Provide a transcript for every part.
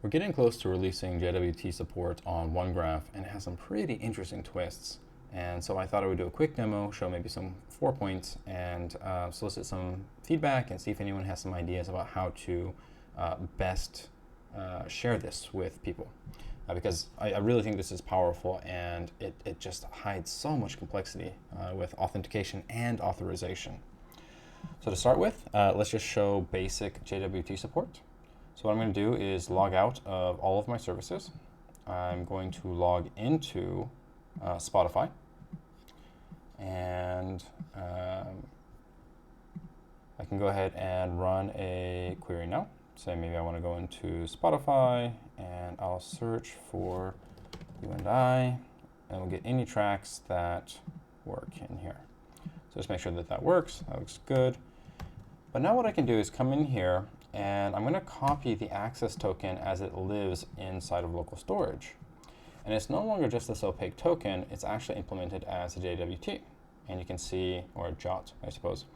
We're getting close to releasing JWT support on OneGraph, and it has some pretty interesting twists. And so I thought I would do a quick demo, show maybe some 4 points, and solicit some feedback and see if anyone has some ideas about how to best share this with people. Because I really think this is powerful, and it just hides so much complexity with authentication and authorization. So to start with, let's just show basic JWT support. So what I'm going to do is log out of all of my services. I'm going to log into Spotify, and I can go ahead and run a query now. Say maybe I want to go into Spotify, and I'll search for You and I, and we'll get any tracks that work in here. So just make sure that that works. That looks good. But now what I can do is come in here, and I'm going to copy the access token as it lives inside of local storage. And it's no longer just this opaque token, it's actually implemented as a JWT. And you can see, or a JWT, I suppose.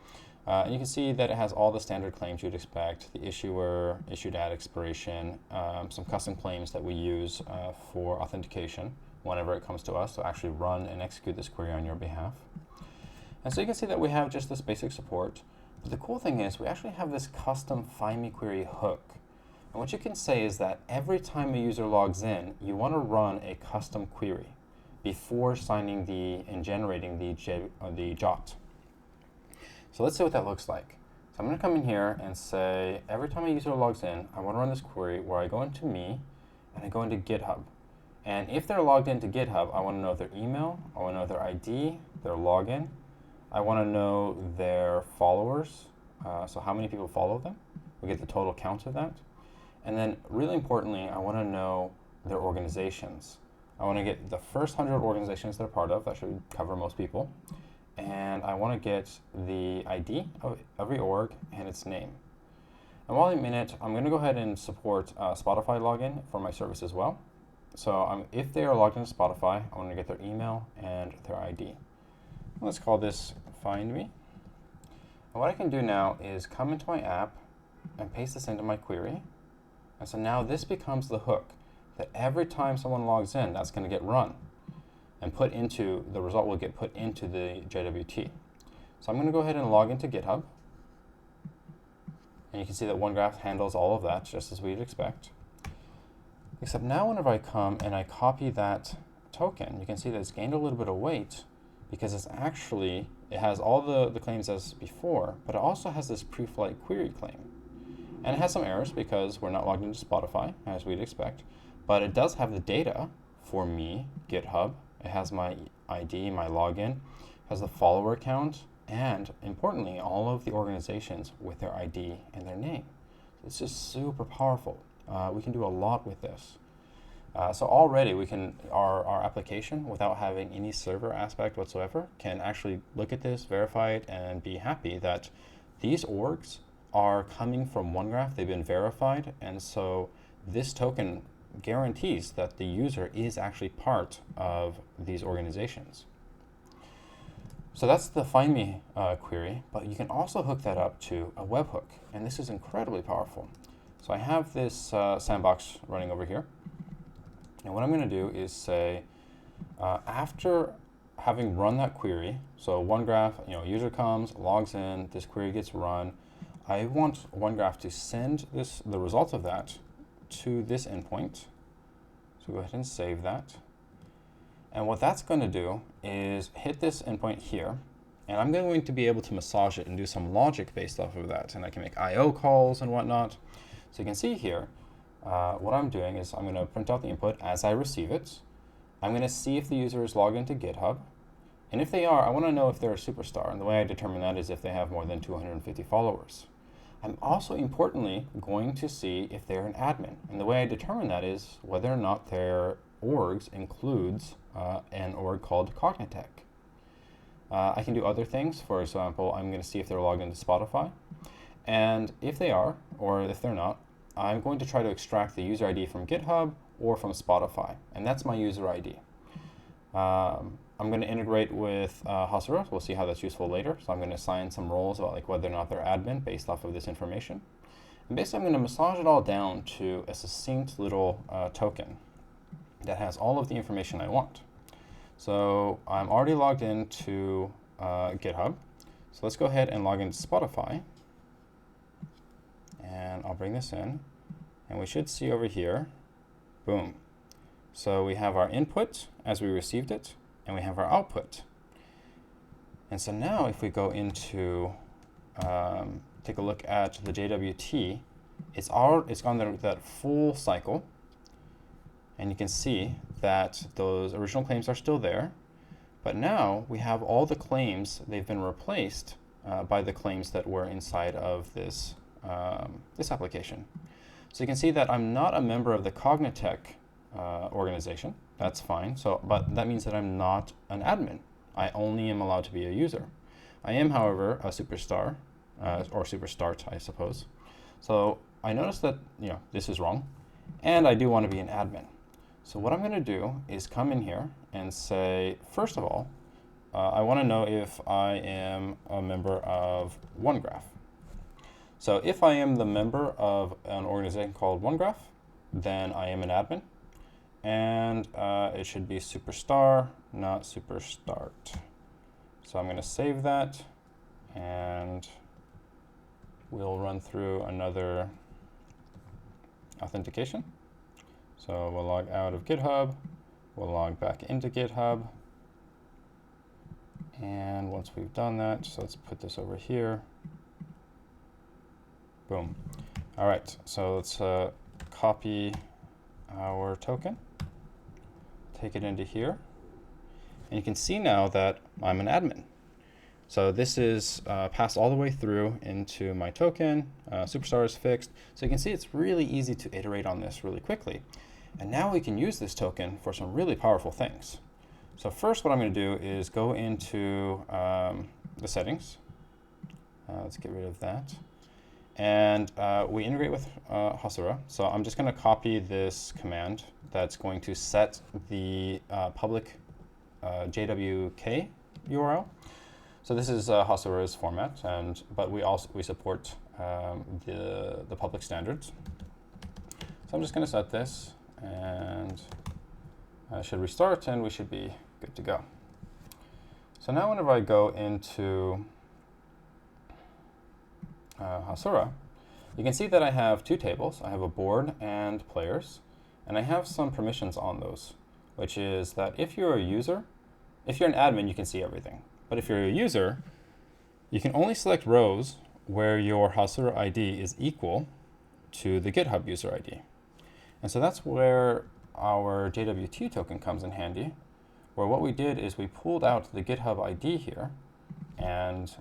And you can see that it has all the standard claims you'd expect, the issuer, issued at expiration, some custom claims that we use for authentication whenever it comes to us to actually run and execute this query on your behalf. And so you can see that we have just this basic support. But the cool thing is we actually have this custom FindMeQuery hook. And what you can say is that every time a user logs in, you want to run a custom query before signing and generating the JWT. So let's see what that looks like. So I'm going to come in here and say, every time a user logs in, I want to run this query where I go into me and I go into GitHub. And if they're logged into GitHub, I want to know their email, I want to know their ID, their login. I want to know their followers, so how many people follow them. We get the total count of that. And then really importantly, I want to know their organizations. I want to get the first 100 organizations they're part of. That should cover most people. And I want to get the ID of every org and its name. And while I'm in it, I'm going to go ahead and support Spotify login for my service as well. So if they are logged into Spotify, I want to get their email and their ID. Let's call this Find Me. And what I can do now is come into my app and paste this into my query. And so now this becomes the hook that every time someone logs in, that's going to get run and put into, the result will get put into the JWT. So I'm going to go ahead and log into GitHub. And you can see that OneGraph handles all of that just as we'd expect. Except now whenever I come and I copy that token, you can see that it's gained a little bit of weight because it has all the claims as before, but it also has this pre-flight query claim. And it has some errors because we're not logged into Spotify, as we'd expect, but it does have the data for me, GitHub. It has my ID, my login, has the follower count, and importantly, all of the organizations with their ID and their name. It's just super powerful. We can do a lot with this. So already our application, without having any server aspect whatsoever, can actually look at this, verify it, and be happy that these orgs are coming from OneGraph. They've been verified, and so this token guarantees that the user is actually part of these organizations. So that's the Find Me query, but you can also hook that up to a webhook, and this is incredibly powerful. So I have this sandbox running over here. And what I'm going to do is say, after having run that query, so OneGraph, user comes, logs in, this query gets run, I want OneGraph to send the result of that to this endpoint. So go ahead and save that. And what that's going to do is hit this endpoint here, and I'm going to be able to massage it and do some logic based off of that. And I can make I/O calls and whatnot. So you can see here, what I'm doing is I'm going to print out the input as I receive it. I'm going to see if the user is logged into GitHub. And if they are, I want to know if they're a superstar. And the way I determine that is if they have more than 250 followers. I'm also importantly going to see if they're an admin. And the way I determine that is whether or not their orgs includes an org called Cognitech. I can do other things. For example, I'm going to see if they're logged into Spotify. And if they are, or if they're not, I'm going to try to extract the user ID from GitHub or from Spotify. And that's my user ID. I'm going to integrate with Hasura. We'll see how that's useful later. So I'm going to assign some roles about whether or not they're admin based off of this information. And basically, I'm going to massage it all down to a succinct little token that has all of the information I want. So I'm already logged into GitHub. So let's go ahead and log into Spotify. And I'll bring this in. And we should see over here, boom. So we have our input as we received it, and we have our output. And so now if we go into, take a look at the JWT, it's gone that full cycle. And you can see that those original claims are still there. But now we have all the claims, they've been replaced by the claims that were inside of this, this application. So you can see that I'm not a member of the Cognitech organization. That's fine. But that means that I'm not an admin. I only am allowed to be a user. I am, however, a superstar, or superstart, I suppose. So I noticed that this is wrong, and I do want to be an admin. So what I'm going to do is come in here and say, first of all, I want to know if I am a member of OneGraph. So if I am the member of an organization called OneGraph, then I am an admin. And it should be superstar, not superstart. So I'm going to save that, and we'll run through another authentication. So we'll log out of GitHub, we'll log back into GitHub, and once we've done that, so let's put this over here. Boom. All right, so let's copy our token, take it into here, and you can see now that I'm an admin. So this is passed all the way through into my token. Superstar is fixed. So you can see it's really easy to iterate on this really quickly. And now we can use this token for some really powerful things. So first what I'm going to do is go into the settings. Let's get rid of that. And we integrate with Hasura. So I'm just going to copy this command that's going to set the public JWK URL. So this is Hasura's format, but we support the public standards. So I'm just going to set this, and I should restart, and we should be good to go. So now whenever I go into Hasura, you can see that I have two tables. I have a board and players, and I have some permissions on those, which is that if you're a user, if you're an admin, you can see everything. But if you're a user, you can only select rows where your Hasura ID is equal to the GitHub user ID. And so that's where our JWT token comes in handy, where what we did is we pulled out the GitHub ID here and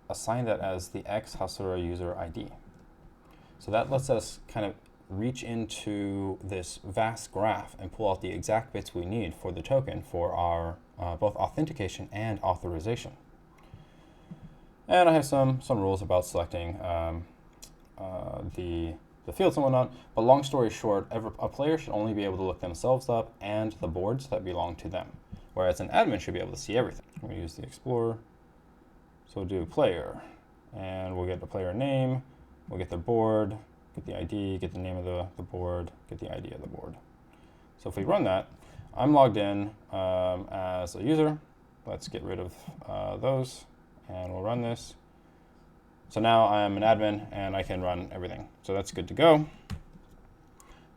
assigned that as the X Hasura user ID. So that lets us kind of reach into this vast graph and pull out the exact bits we need for the token for our both authentication and authorization. And I have some rules about selecting the fields and whatnot, but long story short, a player should only be able to look themselves up and the boards that belong to them, whereas an admin should be able to see everything. I'm going to use the Explorer. So we'll do player, and we'll get the player name, we'll get the board, get the ID, get the name of the board, get the ID of the board. So if we run that, I'm logged in as a user. Let's get rid of those, and we'll run this. So now I'm an admin, and I can run everything. So that's good to go.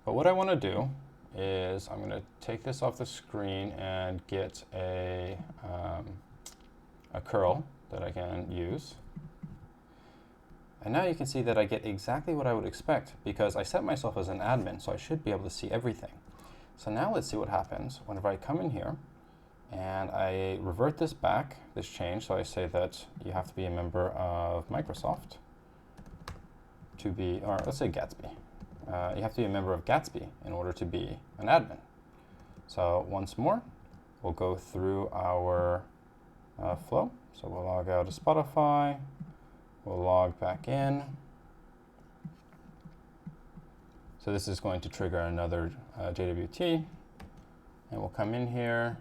But what I want to do is I'm going to take this off the screen and get a curl that I can use. And now you can see that I get exactly what I would expect because I set myself as an admin, so I should be able to see everything. So now let's see what happens whenever I come in here and I revert this back, this change. So I say that you have to be a member of Microsoft to be, or let's say Gatsby. You have to be a member of Gatsby in order to be an admin. So once more, we'll go through our flow. So we'll log out of Spotify. We'll log back in. So this is going to trigger another JWT. And we'll come in here.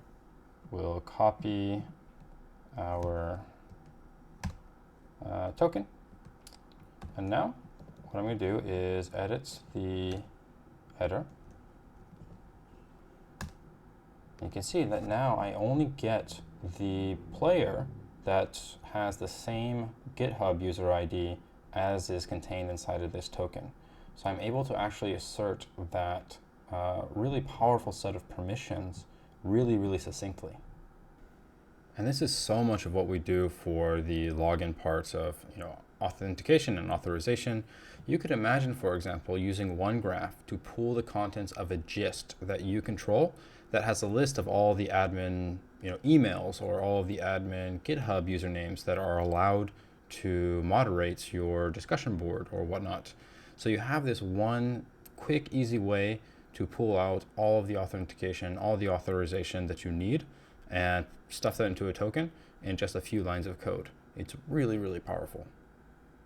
We'll copy our token. And now what I'm going to do is edit the header. You can see that now I only get the player that has the same GitHub user ID as is contained inside of this token. So I'm able to actually assert that really powerful set of permissions really succinctly. And this is so much of what we do for the login parts of authentication and authorization. You could imagine, for example, using OneGraph to pull the contents of a gist that you control that has a list of all the admin emails or all of the admin GitHub usernames that are allowed to moderate your discussion board or whatnot. So you have this one quick, easy way to pull out all of the authentication, all the authorization that you need, and stuff that into a token in just a few lines of code. It's really powerful.